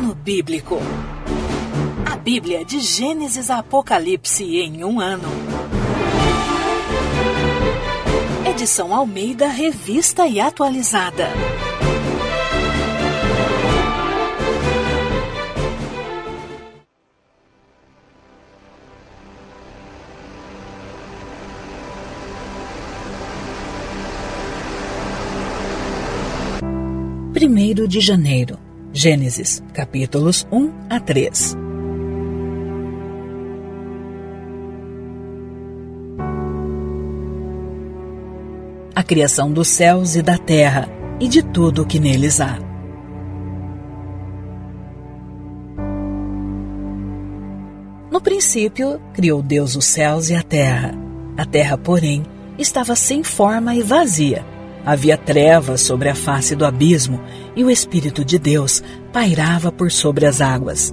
Ano Bíblico. A Bíblia de Gênesis a Apocalipse em um ano. Edição Almeida, revista e atualizada. Primeiro de janeiro. Gênesis, capítulos 1 a 3. A criação dos céus e da terra, e de tudo o que neles há. No princípio, criou Deus os céus e a terra. A terra, porém, estava sem forma e vazia. Havia trevas sobre a face do abismo, e o Espírito de Deus pairava por sobre as águas.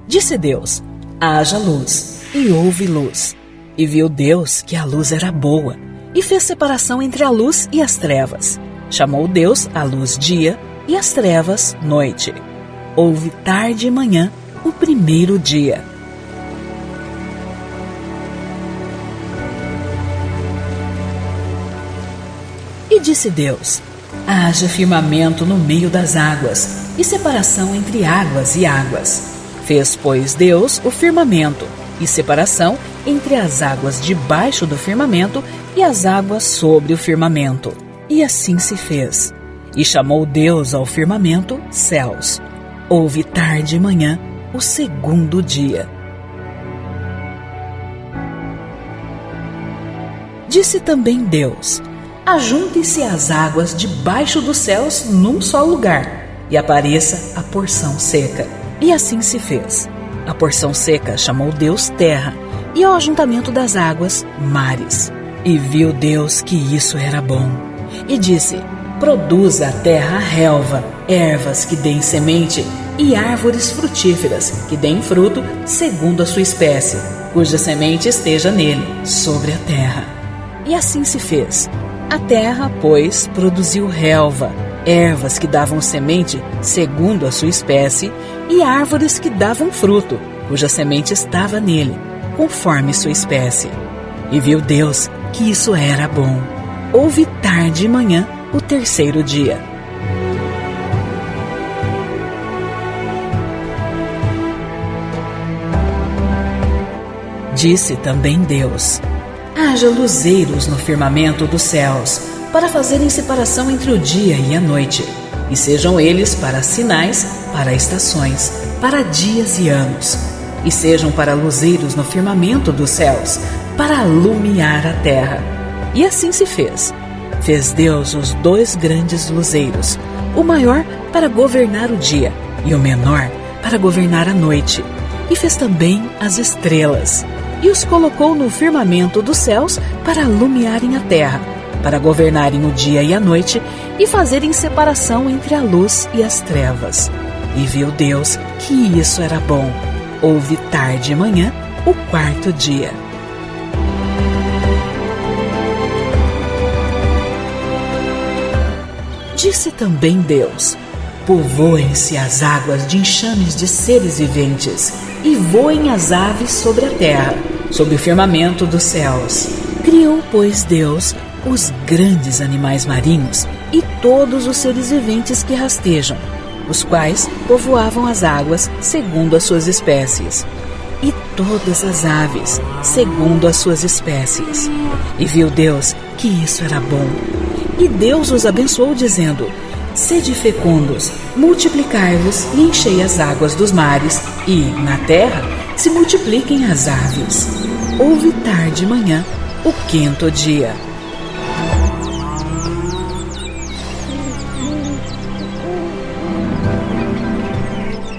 Disse Deus: haja luz, e houve luz. E viu Deus que a luz era boa, e fez separação entre a luz e as trevas. Chamou Deus a luz dia, e as trevas noite. Houve tarde e manhã, o primeiro dia. E disse Deus: haja firmamento no meio das águas, e separação entre águas e águas. Fez, pois, Deus o firmamento, e separação entre as águas debaixo do firmamento e as águas sobre o firmamento. E assim se fez. E chamou Deus ao firmamento céus. Houve tarde e manhã, o segundo dia. Disse também Deus: ajunte-se as águas debaixo dos céus num só lugar, e apareça a porção seca. E assim se fez. A porção seca chamou Deus terra, e ao ajuntamento das águas, mares. E viu Deus que isso era bom. E disse: produza a terra a relva, ervas que deem semente, e árvores frutíferas, que deem fruto segundo a sua espécie, cuja semente esteja nele, sobre a terra. E assim se fez. A terra, pois, produziu relva, ervas que davam semente segundo a sua espécie, e árvores que davam fruto, cuja semente estava nele, conforme sua espécie. E viu Deus que isso era bom. Houve tarde e manhã, o terceiro dia. Disse também Deus: haja luzeiros no firmamento dos céus, para fazerem separação entre o dia e a noite, e sejam eles para sinais, para estações, para dias e anos, e sejam para luzeiros no firmamento dos céus, para alumiar a terra. E assim se fez. Fez Deus os dois grandes luzeiros, o maior para governar o dia, e o menor para governar a noite. E fez também as estrelas, e os colocou no firmamento dos céus para alumiarem a terra, para governarem o dia e a noite, e fazerem separação entre a luz e as trevas. E viu Deus que isso era bom. Houve tarde e manhã, o quarto dia. Disse também Deus: povoem-se as águas de enxames de seres viventes, e voem as aves sobre a terra, sob o firmamento dos céus. Criou, pois, Deus os grandes animais marinhos e todos os seres viventes que rastejam, os quais povoavam as águas segundo as suas espécies, e todas as aves segundo as suas espécies. E viu Deus que isso era bom. E Deus os abençoou, dizendo: sede fecundos, multiplicai-vos e enchei as águas dos mares, e, na terra, se multipliquem as aves. Houve tarde e manhã, o quinto dia.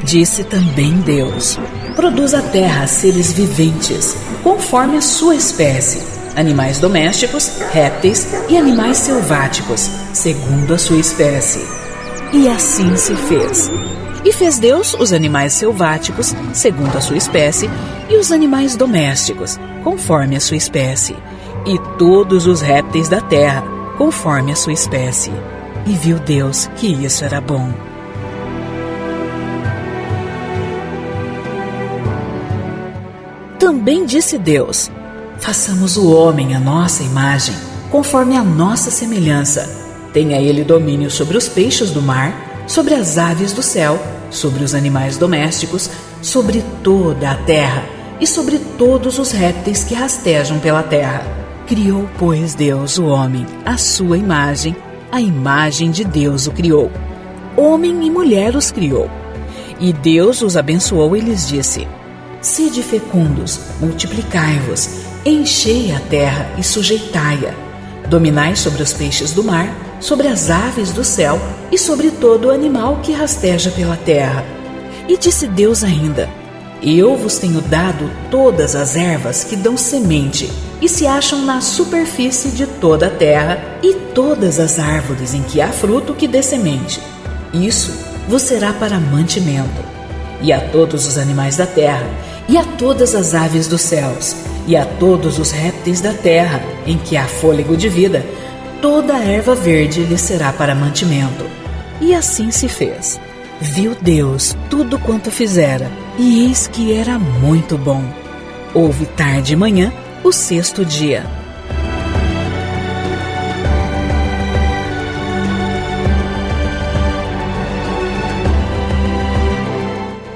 Disse também Deus: produz a terra seres viventes, conforme a sua espécie, animais domésticos, répteis e animais selváticos, segundo a sua espécie. E assim se fez. E fez Deus os animais selváticos, segundo a sua espécie, e os animais domésticos, conforme a sua espécie. e todos os répteis da terra, conforme a sua espécie. E viu Deus que isso era bom. Também disse Deus: façamos o homem à nossa imagem, conforme a nossa semelhança. Tenha ele domínio sobre os peixes do mar, sobre as aves do céu, sobre os animais domésticos, sobre toda a terra e sobre todos os répteis que rastejam pela terra. Criou, pois, Deus o homem à sua imagem, a imagem de Deus o criou. Homem e mulher os criou. E Deus os abençoou e lhes disse: sede fecundos, multiplicai-vos, enchei a terra e sujeitai-a. Dominai sobre os peixes do mar, sobre as aves do céu e sobre todo o animal que rasteja pela terra. E disse Deus ainda: eu vos tenho dado todas as ervas que dão semente e se acham na superfície de toda a terra, e todas as árvores em que há fruto que dê semente. Isso vos será para mantimento. E a todos os animais da terra, e a todas as aves dos céus, e a todos os répteis da terra, em que há fôlego de vida, toda a erva verde lhe será para mantimento. E assim se fez. Viu Deus tudo quanto fizera, e eis que era muito bom. Houve tarde e manhã, o sexto dia.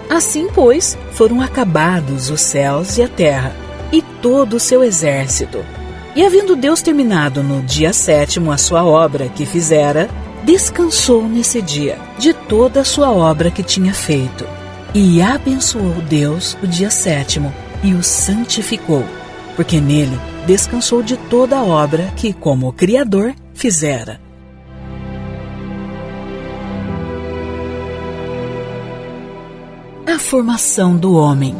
Assim, pois, foram acabados os céus e a terra, e todo o seu exército. E havendo Deus terminado no dia sétimo a sua obra que fizera, descansou nesse dia de toda a sua obra que tinha feito. E abençoou Deus o dia sétimo e o santificou, porque nele descansou de toda a obra que, como Criador, fizera. A formação do homem.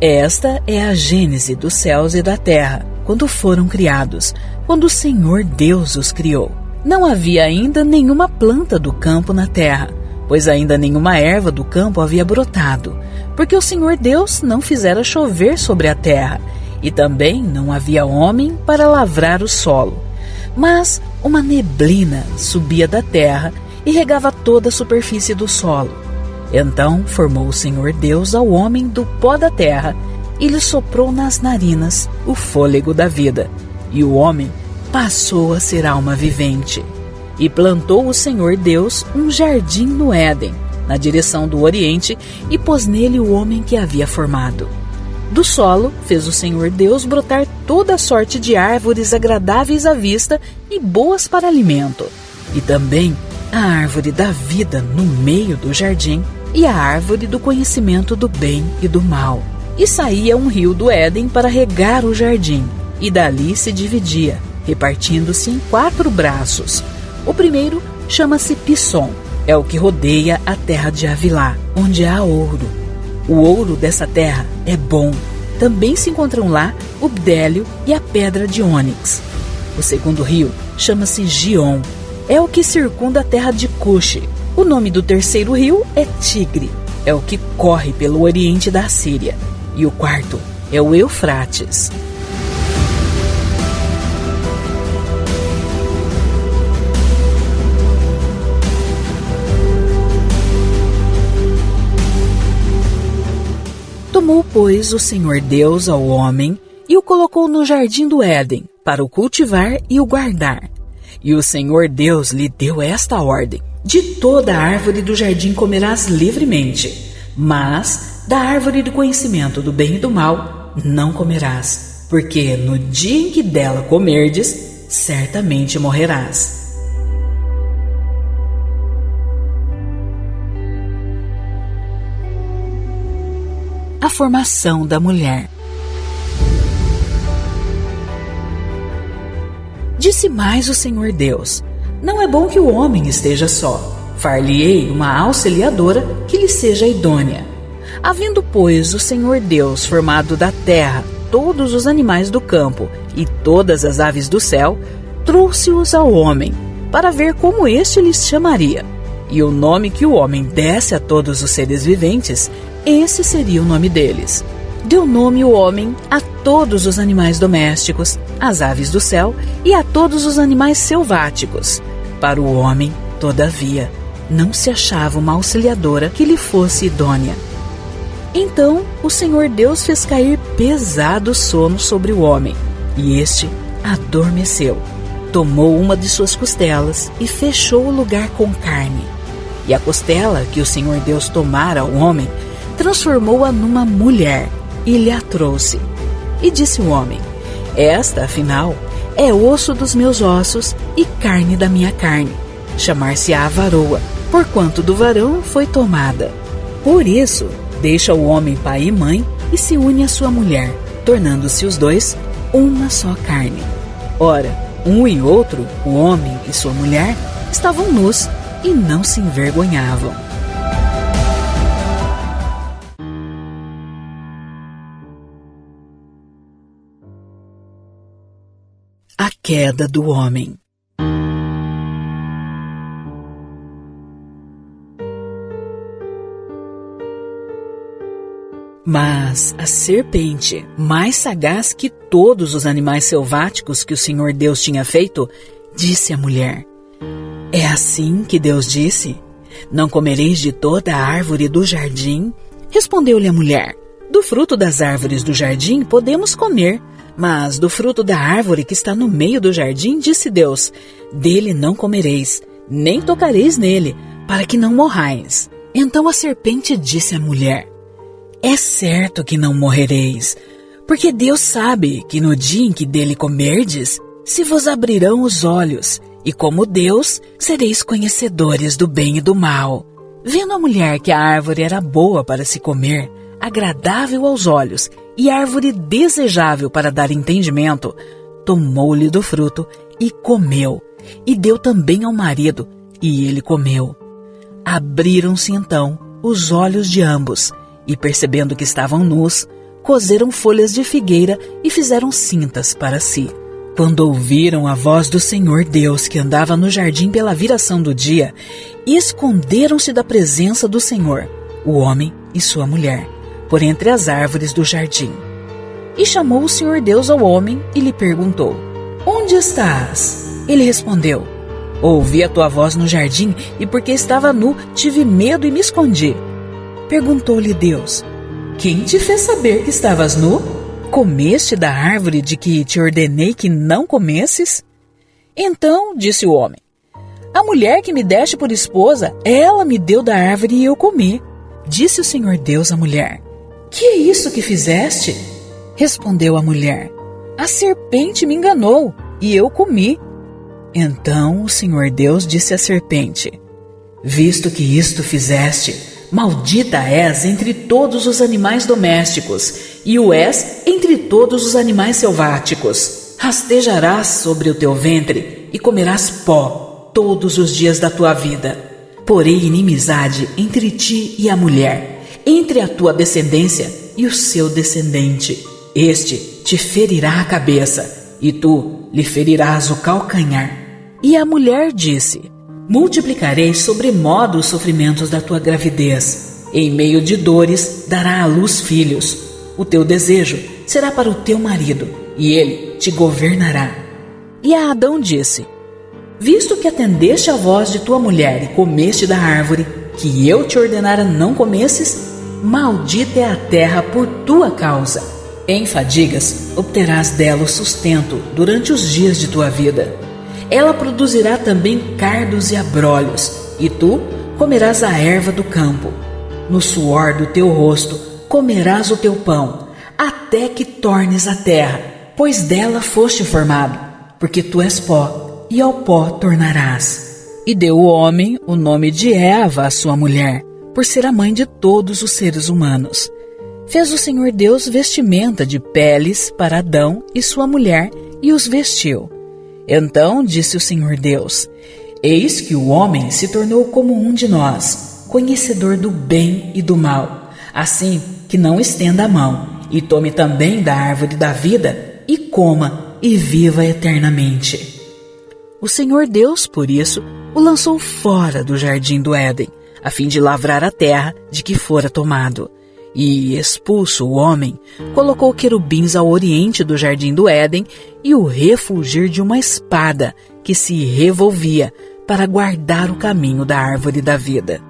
Esta é a gênese dos céus e da terra, quando foram criados, quando o Senhor Deus os criou. Não havia ainda nenhuma planta do campo na terra, pois ainda nenhuma erva do campo havia brotado, porque o Senhor Deus não fizera chover sobre a terra, e também não havia homem para lavrar o solo. Mas uma neblina subia da terra e regava toda a superfície do solo. Então formou o Senhor Deus ao homem do pó da terra e lhe soprou nas narinas o fôlego da vida, e o homem passou a ser alma vivente. E plantou o Senhor Deus um jardim no Éden, na direção do Oriente, e pôs nele o homem que havia formado. Do solo fez o Senhor Deus brotar toda sorte de árvores agradáveis à vista e boas para alimento, e também a árvore da vida no meio do jardim, e a árvore do conhecimento do bem e do mal. E saía um rio do Éden para regar o jardim, e dali se dividia, repartindo-se em 4 braços. O primeiro chama-se Pissom, é o que rodeia a terra de Avilá, onde há ouro. O ouro dessa terra é bom. Também se encontram lá o bdélio e a pedra de ônix. O segundo rio chama-se Gion, é o que circunda a terra de Cuxi. O nome do terceiro rio é Tigre, é o que corre pelo oriente da Síria. E o quarto é o Eufrates. Tomou, pois, o Senhor Deus ao homem e o colocou no jardim do Éden, para o cultivar e o guardar. E o Senhor Deus lhe deu esta ordem: de toda a árvore do jardim comerás livremente, mas da árvore do conhecimento do bem e do mal não comerás, porque no dia em que dela comerdes, certamente morrerás. A formação da mulher. Disse mais o Senhor Deus: não é bom que o homem esteja só. Far-lhe-ei uma auxiliadora que lhe seja idônea. Havendo, pois, o Senhor Deus formado da terra todos os animais do campo e todas as aves do céu, trouxe-os ao homem, para ver como este lhes chamaria. e o nome que o homem desse a todos os seres viventes, esse seria o nome deles. Deu nome o homem a todos os animais domésticos, às aves do céu e a todos os animais selváticos. Para o homem, todavia, não se achava uma auxiliadora que lhe fosse idônea. Então o Senhor Deus fez cair pesado sono sobre o homem, e este adormeceu. Tomou uma de suas costelas e fechou o lugar com carne. E a costela que o Senhor Deus tomara ao homem, transformou-a numa mulher e lhe a trouxe. E disse o homem: esta, afinal, é osso dos meus ossos e carne da minha carne. Chamar-se-á varoa, porquanto do varão foi tomada. Por isso, deixa o homem pai e mãe e se une à sua mulher, tornando-se os dois uma só carne. Ora, um e outro, o homem e sua mulher, estavam nus e não se envergonhavam. A queda do homem. Mas a serpente, mais sagaz que todos os animais selváticos que o Senhor Deus tinha feito, disse à mulher: é assim que Deus disse: não comereis de toda a árvore do jardim? Respondeu-lhe a mulher: do fruto das árvores do jardim podemos comer, mas do fruto da árvore que está no meio do jardim, disse Deus: dele não comereis, nem tocareis nele, para que não morrais. Então a serpente disse à mulher: é certo que não morrereis, porque Deus sabe que no dia em que dele comerdes, se vos abrirão os olhos, e como Deus, sereis conhecedores do bem e do mal. Vendo a mulher que a árvore era boa para se comer, agradável aos olhos, e árvore desejável para dar entendimento, tomou-lhe do fruto e comeu, e deu também ao marido, e ele comeu. Abriram-se então os olhos de ambos, e percebendo que estavam nus, coseram folhas de figueira e fizeram cintas para si. Quando ouviram a voz do Senhor Deus que andava no jardim pela viração do dia, esconderam-se da presença do Senhor, o homem e sua mulher, por entre as árvores do jardim. E chamou o Senhor Deus ao homem e lhe perguntou: onde estás? Ele respondeu: ouvi a tua voz no jardim, e porque estava nu, tive medo e me escondi. Perguntou-lhe Deus: quem te fez saber que estavas nu? Comeste da árvore de que te ordenei que não comesses? Então disse o homem: a mulher que me deste por esposa, ela me deu da árvore e eu comi. Disse o Senhor Deus à mulher: que é isso que fizeste? Respondeu a mulher: a serpente me enganou e eu comi. Então o Senhor Deus disse à serpente: visto que isto fizeste, maldita és entre todos os animais domésticos, e o és entre todos os animais selváticos. Rastejarás sobre o teu ventre e comerás pó todos os dias da tua vida. Porém inimizade entre ti e a mulher, entre a tua descendência e o seu descendente. Este te ferirá a cabeça, e tu lhe ferirás o calcanhar. E a mulher disse: multiplicarei sobremodo os sofrimentos da tua gravidez. Em meio de dores dará à luz filhos. O teu desejo será para o teu marido, e ele te governará. E a Adão disse: visto que atendeste à voz de tua mulher e comeste da árvore que eu te ordenara não comesses, maldita é a terra por tua causa. Em fadigas obterás dela o sustento durante os dias de tua vida. Ela produzirá também cardos e abrolhos, e tu comerás a erva do campo. No suor do teu rosto comerás o teu pão, até que tornes a terra, pois dela foste formado, porque tu és pó, e ao pó tornarás. E deu o homem o nome de Eva à sua mulher, por ser a mãe de todos os seres humanos. Fez o Senhor Deus vestimenta de peles para Adão e sua mulher, e os vestiu. Então disse o Senhor Deus: eis que o homem se tornou como um de nós, conhecedor do bem e do mal, assim que não estenda a mão, e tome também da árvore da vida, e coma, e viva eternamente. O Senhor Deus, por isso, o lançou fora do jardim do Éden, a fim de lavrar a terra de que fora tomado. E, expulso o homem, colocou querubins ao oriente do jardim do Éden e o refulgir de uma espada que se revolvia para guardar o caminho da árvore da vida.